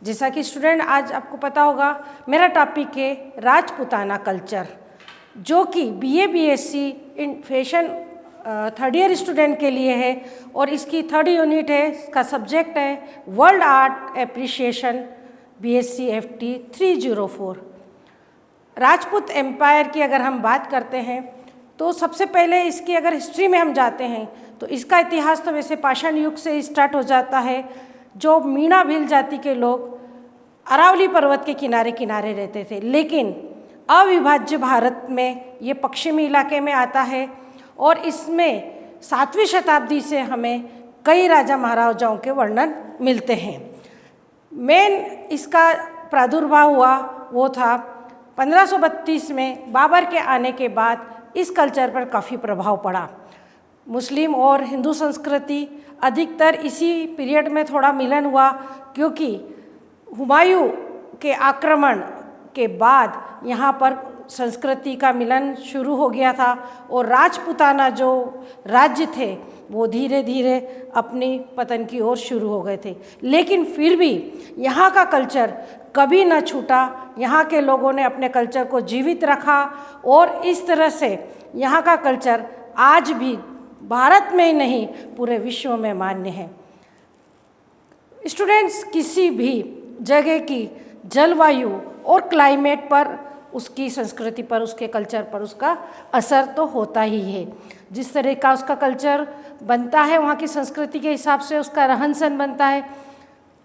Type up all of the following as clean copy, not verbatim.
जैसा कि स्टूडेंट आज आपको पता होगा मेरा टॉपिक है राजपूताना कल्चर, जो कि BA BSc in fashion third year student के लिए है और इसकी थर्ड यूनिट है। इसका सब्जेक्ट है world art appreciation BSc FT 304। Rajput empire की अगर हम बात करते हैं तो सबसे पहले इसकी अगर हिस्ट्री में हम जाते हैं तो इसका इतिहास तो वैसे पाषाण युग से स्टार्ट हो जाता है। जो मीणा भील जाति के लोग अरावली पर्वत के किनारे किनारे रहते थे, लेकिन अविभाज्य भारत में ये पश्चिमी इलाके में आता है और इसमें 7वीं शताब्दी से हमें कई राजा महाराजाओं के वर्णन मिलते हैं। मेन इसका प्रादुर्भाव हुआ वो था 1532 में। बाबर के आने के बाद इस कल्चर पर काफ़ी प्रभाव पड़ा। मुस्लिम और हिंदू संस्कृति अधिकतर इसी पीरियड में थोड़ा मिलन हुआ, क्योंकि हुमायूं के आक्रमण के बाद यहाँ पर संस्कृति का मिलन शुरू हो गया था और राजपूताना जो राज्य थे वो धीरे धीरे अपनी पतन की ओर शुरू हो गए थे। लेकिन फिर भी यहाँ का कल्चर कभी न छूटा। यहाँ के लोगों ने अपने कल्चर को जीवित रखा और इस तरह से यहाँ का कल्चर आज भी भारत में ही नहीं पूरे विश्व में मान्य है। स्टूडेंट्स, किसी भी जगह की जलवायु और क्लाइमेट पर, उसकी संस्कृति पर, उसके कल्चर पर उसका असर तो होता ही है। जिस तरह का उसका कल्चर बनता है वहाँ की संस्कृति के हिसाब से उसका रहन सहन बनता है।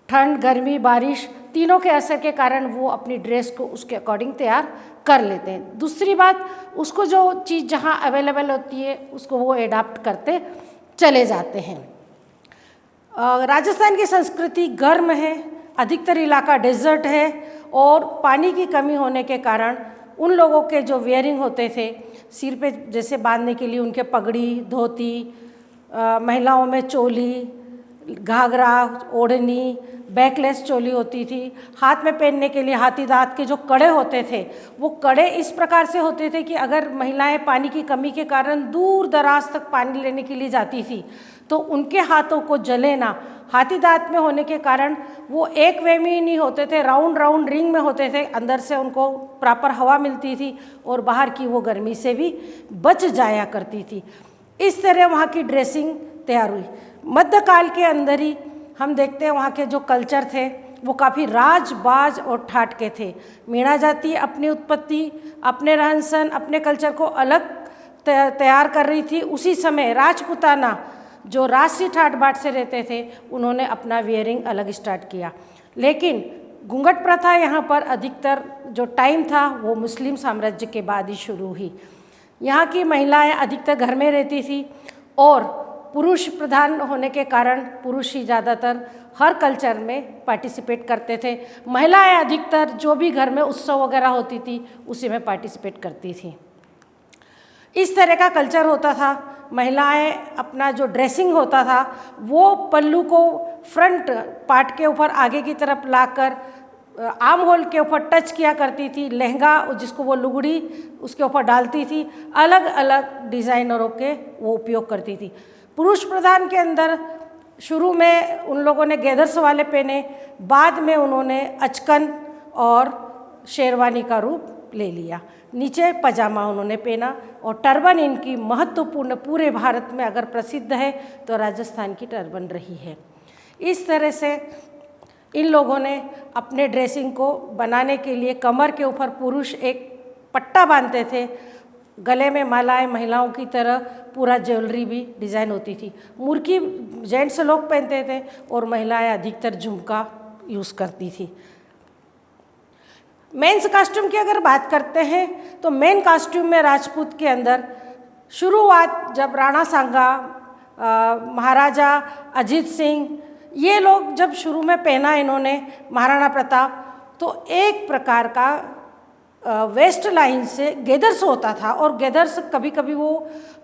ठंड, गर्मी, बारिश तीनों के असर के कारण वो अपनी ड्रेस को उसके अकॉर्डिंग तैयार कर लेते हैं। दूसरी बात, उसको जो चीज़ जहाँ अवेलेबल होती है उसको वो एडाप्ट करते चले जाते हैं। राजस्थान की संस्कृति गर्म है, अधिकतर इलाका डेजर्ट है और पानी की कमी होने के कारण उन लोगों के जो वेयरिंग होते थे सिर पे जैसे बांधने के लिए उनके पगड़ी, धोती, महिलाओं में चोली, घाघरा, ओढ़नी, बैकलेस चोली होती थी। हाथ में पहनने के लिए हाथी दांत के जो कड़े होते थे वो कड़े इस प्रकार से होते थे कि अगर महिलाएं पानी की कमी के कारण दूर दराज तक पानी लेने के लिए जाती थी तो उनके हाथों को जले ना। हाथी दांत में होने के कारण वो एक वे में ही नहीं होते थे, राउंड राउंड रिंग में होते थे। अंदर से उनको प्रॉपर हवा मिलती थी और बाहर की वो गर्मी से भी बच जाया करती थी। इस तरह वहाँ की ड्रेसिंग तैयार हुई। मध्यकाल के अंदर ही हम देखते हैं वहाँ के जो कल्चर थे वो काफ़ी राज बाज और ठाट के थे। मीणा जाति अपनी उत्पत्ति, अपने रहन सहन, अपने कल्चर को अलग तैयार कर रही थी। उसी समय राजपूताना जो राजसी ठाट बाट से रहते थे उन्होंने अपना वियरिंग अलग स्टार्ट किया। लेकिन घूंघट प्रथा यहाँ पर अधिकतर जो टाइम था वो मुस्लिम साम्राज्य के बाद ही शुरू हुई। यहाँ की महिलाएं अधिकतर घर में रहती थी और पुरुष प्रधान होने के कारण पुरुष ही ज़्यादातर हर कल्चर में पार्टिसिपेट करते थे। महिलाएं अधिकतर जो भी घर में उत्सव वगैरह होती थी उसी में पार्टिसिपेट करती थी। इस तरह का कल्चर होता था। महिलाएं अपना जो ड्रेसिंग होता था वो पल्लू को फ्रंट पार्ट के ऊपर आगे की तरफ लाकर आर्म होल के ऊपर टच किया करती थी। लहंगा जिसको वो लुगड़ी उसके ऊपर डालती थी। अलग अलग डिज़ाइनरों के वो उपयोग करती थी। पुरुष प्रधान के अंदर शुरू में उन लोगों ने गैदर्स वाले पहने, बाद में उन्होंने अचकन और शेरवानी का रूप ले लिया। नीचे पजामा उन्होंने पहना और टर्बन इनकी महत्वपूर्ण, पूरे भारत में अगर प्रसिद्ध है तो राजस्थान की टर्बन रही है। इस तरह से इन लोगों ने अपने ड्रेसिंग को बनाने के लिए कमर के ऊपर पुरुष एक पट्टा बांधते थे, गले में मालाएं महिलाओं की तरह पूरा ज्वेलरी भी डिज़ाइन होती थी। मुर्की जेंट्स लोग पहनते थे और महिलाएं अधिकतर झुमका यूज़ करती थी। मेंस कॉस्ट्यूम की अगर बात करते हैं तो मेन कॉस्ट्यूम में राजपूत के अंदर शुरुआत जब राणा सांगा, महाराजा अजीत सिंह, ये लोग जब शुरू में पहना इन्होंने, महाराणा प्रताप, तो एक प्रकार का वेस्ट लाइन से गेदर्स होता था और गेदर्स कभी कभी वो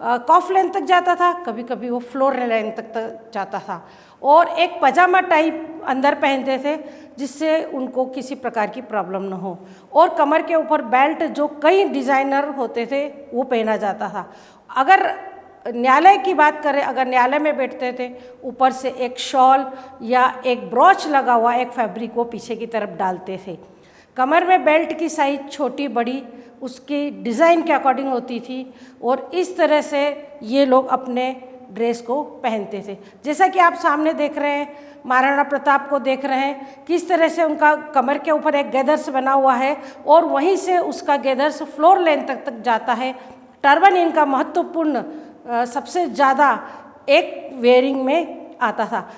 कॉफ लेंथ तक जाता था, कभी कभी वो फ्लोर लेंथ तक जाता था और एक पजामा टाइप अंदर पहनते थे जिससे उनको किसी प्रकार की प्रॉब्लम न हो। और कमर के ऊपर बेल्ट जो कई डिज़ाइनर होते थे वो पहना जाता था। अगर न्यायालय की बात करें, अगर न्यायालय में बैठते थे, ऊपर से एक शॉल या एक ब्रॉच लगा हुआ एक फैब्रिक वो पीछे की तरफ डालते थे। कमर में बेल्ट की साइज छोटी बड़ी उसकी डिज़ाइन के अकॉर्डिंग होती थी और इस तरह से ये लोग अपने ड्रेस को पहनते थे। जैसा कि आप सामने देख रहे हैं, महाराणा प्रताप को देख रहे हैं, किस तरह से उनका कमर के ऊपर एक गैदर्स बना हुआ है और वहीं से उसका गैदर्स फ्लोर लेंथ तक जाता है। टर्बन इनका महत्वपूर्ण सबसे ज़्यादा एक वेयरिंग में आता था।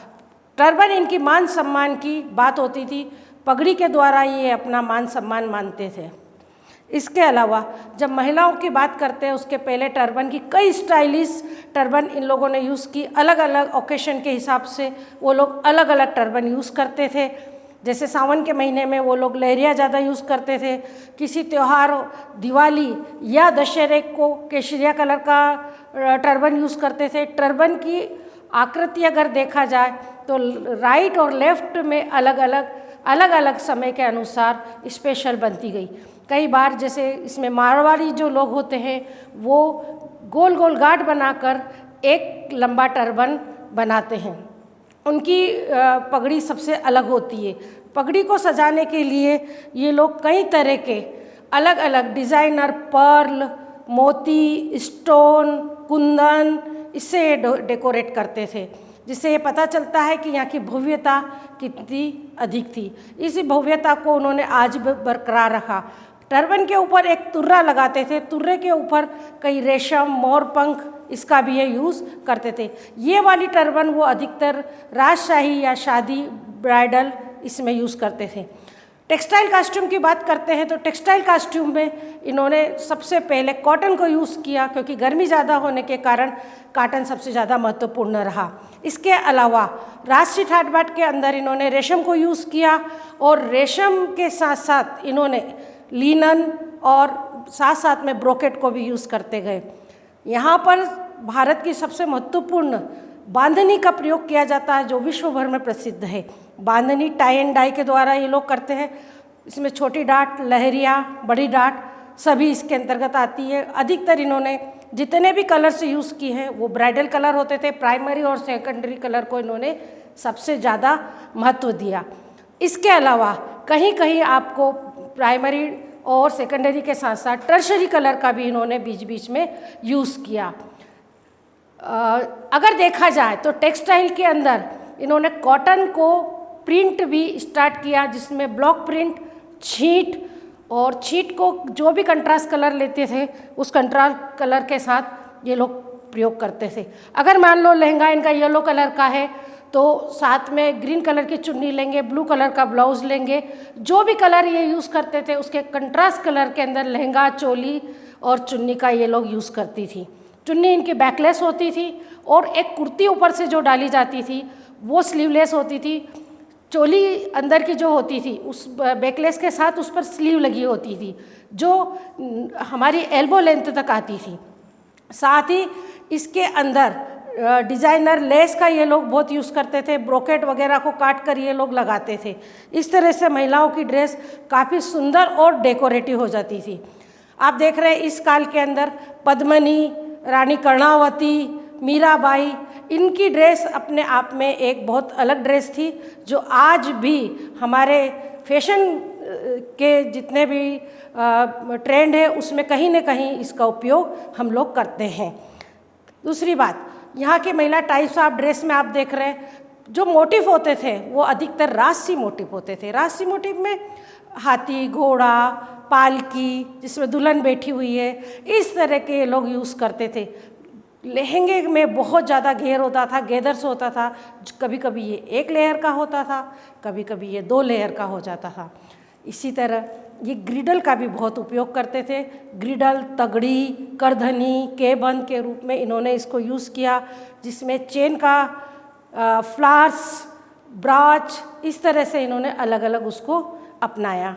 टर्बन इनकी मान सम्मान की बात होती थी, पगड़ी के द्वारा ये अपना मान सम्मान मानते थे। इसके अलावा जब महिलाओं की बात करते हैं, उसके पहले टर्बन की कई स्टाइलिश टर्बन इन लोगों ने यूज़ की। अलग अलग ओकेशन के हिसाब से वो लोग अलग अलग टर्बन यूज़ करते थे। जैसे सावन के महीने में वो लोग लहरिया ज़्यादा यूज़ करते थे। किसी त्यौहार, दिवाली या दशहरे को केशरिया कलर का टर्बन यूज़ करते थे। टर्बन की आकृति अगर देखा जाए तो राइट और लेफ्ट में अलग अलग समय के अनुसार स्पेशल बनती गई। कई बार जैसे इसमें मारवाड़ी जो लोग होते हैं वो गोल गोल गांठ बनाकर एक लंबा टर्बन बनाते हैं। उनकी पगड़ी सबसे अलग होती है। पगड़ी को सजाने के लिए ये लोग कई तरह के अलग अलग डिज़ाइनर पर्ल, मोती, स्टोन, कुंदन इससे डेकोरेट करते थे, जिससे ये पता चलता है कि यहाँ की भव्यता कितनी अधिक थी। इसी भव्यता को उन्होंने आज भी बरकरार रखा। टर्बन के ऊपर एक तुर्रा लगाते थे, तुर्रे के ऊपर कई रेशम, मोर पंख इसका भी ये यूज़ करते थे। ये वाली टर्बन वो अधिकतर राजशाही या शादी, ब्राइडल इसमें यूज़ करते थे। टेक्सटाइल कास्ट्यूम की बात करते हैं तो टेक्सटाइल कास्ट्यूम में इन्होंने सबसे पहले कॉटन को यूज़ किया, क्योंकि गर्मी ज़्यादा होने के कारण कॉटन सबसे ज़्यादा महत्वपूर्ण रहा। इसके अलावा राजसी ठाट बाट के अंदर इन्होंने रेशम को यूज़ किया और रेशम के साथ साथ इन्होंने लिनन और साथ साथ में ब्रोकेट को भी यूज़ करते गए। यहाँ पर भारत की सबसे महत्वपूर्ण बांधनी का प्रयोग किया जाता है, जो विश्व भर में प्रसिद्ध है। बांधनी टाई एंड डाई के द्वारा ये लोग करते हैं। इसमें छोटी डाट, लहरिया, बड़ी डाट सभी इसके अंतर्गत आती है। अधिकतर इन्होंने जितने भी कलर से यूज़ किए हैं वो ब्राइडल कलर होते थे। प्राइमरी और सेकेंडरी कलर को इन्होंने सबसे ज़्यादा महत्व दिया। इसके अलावा कहीं कहीं आपको प्राइमरी और सेकेंडरी के साथ साथ टर्शरी कलर का भी इन्होंने बीच बीच में यूज़ किया। अगर देखा जाए तो टेक्सटाइल के अंदर इन्होंने कॉटन को प्रिंट भी स्टार्ट किया, जिसमें ब्लॉक प्रिंट, छींट और छींट को जो भी कंट्रास्ट कलर लेते थे उस कंट्रास्ट कलर के साथ ये लोग प्रयोग करते थे। अगर मान लो लहंगा इनका येलो कलर का है तो साथ में ग्रीन कलर की चुन्नी लेंगे, ब्लू कलर का ब्लाउज लेंगे। जो भी कलर ये यूज़ करते थे उसके कंट्रास्ट कलर के अंदर लहंगा, चोली और चुन्नी का ये लोग यूज़ करती थी। चुन्नी इनकी बैकलेस होती थी और एक कुर्ती ऊपर से जो डाली जाती थी वो स्लीवलेस होती थी। चोली अंदर की जो होती थी उस बैकलेस के साथ उस पर स्लीव लगी होती थी, जो हमारी एल्बो लेंथ तक आती थी। साथ ही इसके अंदर डिज़ाइनर लेस का ये लोग बहुत यूज़ करते थे। ब्रोकेट वगैरह को काट कर ये लोग लगाते थे। इस तरह से महिलाओं की ड्रेस काफ़ी सुंदर और डेकोरेटिव हो जाती थी। आप देख रहे हैं इस काल के अंदर पद्मिनी, रानी कर्णावती, मीराबाई, इनकी ड्रेस अपने आप में एक बहुत अलग ड्रेस थी, जो आज भी हमारे फैशन के जितने भी ट्रेंड है उसमें कहीं न कहीं इसका उपयोग हम लोग करते हैं। दूसरी बात, यहाँ के महिला टाइप्स ऑफ ड्रेस में आप देख रहे हैं जो मोटिव होते थे वो अधिकतर राजसी मोटिव होते थे। राजसी मोटिव में हाथी, घोड़ा, पालकी जिसमें दुल्हन बैठी हुई है, इस तरह के ये लोग यूज़ करते थे। लहंगे में बहुत ज़्यादा घेर होता था, गैदर्स होता था। कभी कभी ये एक लेयर का होता था, कभी कभी ये 2 लेयर का हो जाता था। इसी तरह ये ग्रिडल का भी बहुत उपयोग करते थे। ग्रिडल, तगड़ी, करधनी, केबंद के रूप में इन्होंने इसको यूज़ किया, जिसमें चेन का फ्लावर्स, ब्राच, इस तरह से इन्होंने अलग अलग उसको अपनाया।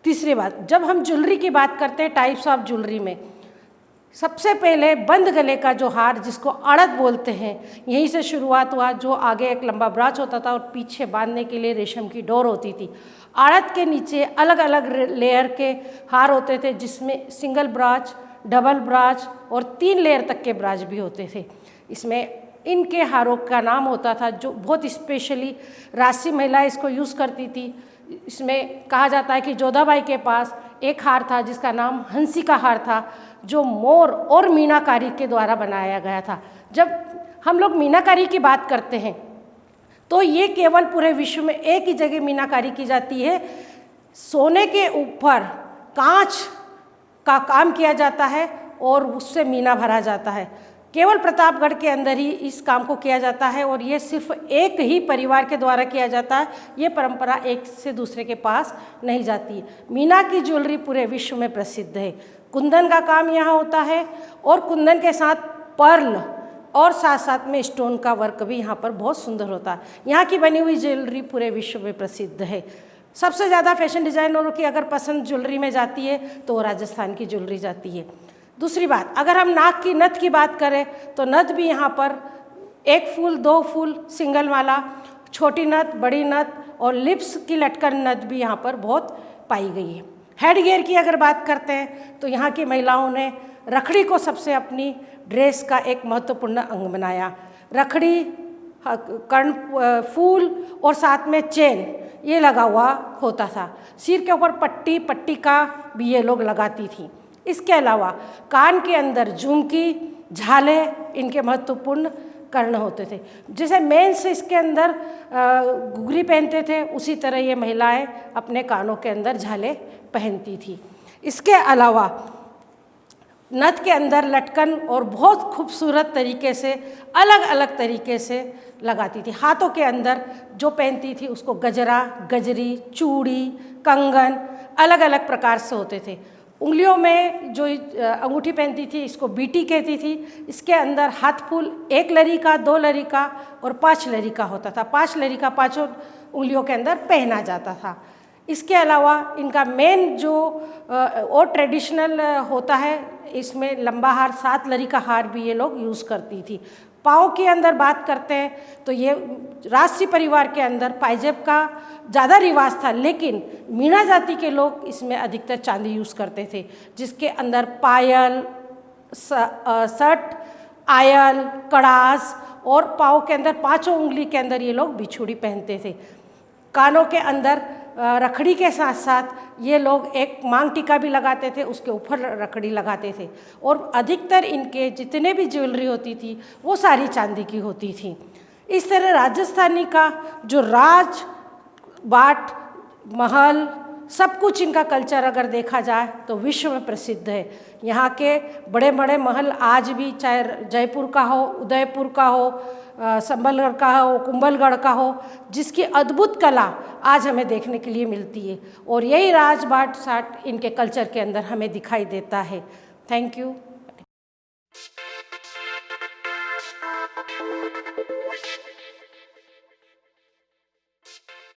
तीसरी बात, जब हम ज्वेलरी की बात करते हैं टाइप्स ऑफ ज्वेलरी में, सबसे पहले बंद गले का जो हार जिसको अड़द बोलते हैं, यहीं से शुरुआत हुआ। जो आगे एक लंबा ब्राच होता था और पीछे बांधने के लिए रेशम की डोर होती थी। अड़द के नीचे अलग अलग लेयर के हार होते थे, जिसमें सिंगल ब्राच, डबल ब्राज और 3 लेयर तक के ब्राज भी होते थे। इसमें इनके हारों का नाम होता था जो बहुत स्पेशली राजसी महिला इसको यूज़ करती थी। इसमें कहा जाता है कि जोधाबाई के पास एक हार था जिसका नाम हंसी का हार था, जो मोर और मीनाकारी के द्वारा बनाया गया था। जब हम लोग मीनाकारी की बात करते हैं तो ये केवल पूरे विश्व में एक ही जगह मीनाकारी की जाती है। सोने के ऊपर कांच का काम किया जाता है और उससे मीना भरा जाता है। केवल प्रतापगढ़ के अंदर ही इस काम को किया जाता है और ये सिर्फ एक ही परिवार के द्वारा किया जाता है। ये परंपरा एक से दूसरे के पास नहीं जाती। मीना की ज्वेलरी पूरे विश्व में प्रसिद्ध है। कुंदन का काम यहाँ होता है और कुंदन के साथ पर्ल और साथ साथ में स्टोन का वर्क भी यहाँ पर बहुत सुंदर होता है। यहाँ की बनी हुई ज्वेलरी पूरे विश्व में प्रसिद्ध है। सबसे ज़्यादा फैशन डिज़ाइनरों की अगर पसंद ज्वेलरी में जाती है तो वो राजस्थान की ज्वेलरी जाती है। दूसरी बात, अगर हम नाक की नथ की बात करें तो नथ भी यहाँ पर 1 फूल 2 फूल सिंगल वाला, छोटी नथ, बड़ी नथ और लिप्स की लटकन नथ भी यहाँ पर बहुत पाई गई है। हेड गियर की अगर बात करते हैं तो यहाँ की महिलाओं ने रखड़ी को सबसे अपनी ड्रेस का एक महत्वपूर्ण अंग बनाया। रखड़ी, कर्ण, फूल और साथ में चेन ये लगा हुआ होता था। सिर के ऊपर पट्टिका भी ये लोग लगाती थी। इसके अलावा कान के अंदर झुमकी, झाले इनके महत्वपूर्ण कर्ण होते थे। जैसे मेंस इसके अंदर घुघरी पहनते थे, उसी तरह ये महिलाएं अपने कानों के अंदर झाले पहनती थी। इसके अलावा नथ के अंदर लटकन और बहुत खूबसूरत तरीके से अलग अलग तरीके से लगाती थी। हाथों के अंदर जो पहनती थी उसको गजरा, गजरी, चूड़ी, कंगन अलग अलग प्रकार से होते थे। उंगलियों में जो अंगूठी पहनती थी इसको बीटी कहती थी। इसके अंदर हाथ फूल 1 लरी का, 2 लरी का और 5 लरी का होता था। 5 लरी का 5 उंगलियों के अंदर पहना जाता था। इसके अलावा इनका मेन जो और ट्रेडिशनल होता है, इसमें लंबा हार 7 लरी का हार भी ये लोग यूज़ करती थी। पाँव के अंदर बात करते हैं तो ये राजसी परिवार के अंदर पायजेब का ज़्यादा रिवाज था, लेकिन मीणा जाति के लोग इसमें अधिकतर चांदी यूज़ करते थे, जिसके अंदर पायल, सट, आयल, कड़ास और पाँव के अंदर 5 उंगली के अंदर ये लोग बिछुड़ी पहनते थे। कानों के अंदर रखड़ी के साथ साथ ये लोग एक मांग टीका भी लगाते थे, उसके ऊपर रखड़ी लगाते थे और अधिकतर इनके जितने भी ज्वेलरी होती थी वो सारी चांदी की होती थी। इस तरह राजस्थानी का जो राज बाट महल सब कुछ इनका कल्चर अगर देखा जाए तो विश्व में प्रसिद्ध है। यहाँ के बड़े बड़े महल आज भी, चाहे जयपुर का हो, उदयपुर का हो, संबलगढ़ का हो, कुंभलगढ़ का हो, जिसकी अद्भुत कला आज हमें देखने के लिए मिलती है और यही राजबाट साट इनके कल्चर के अंदर हमें दिखाई देता है। Thank you.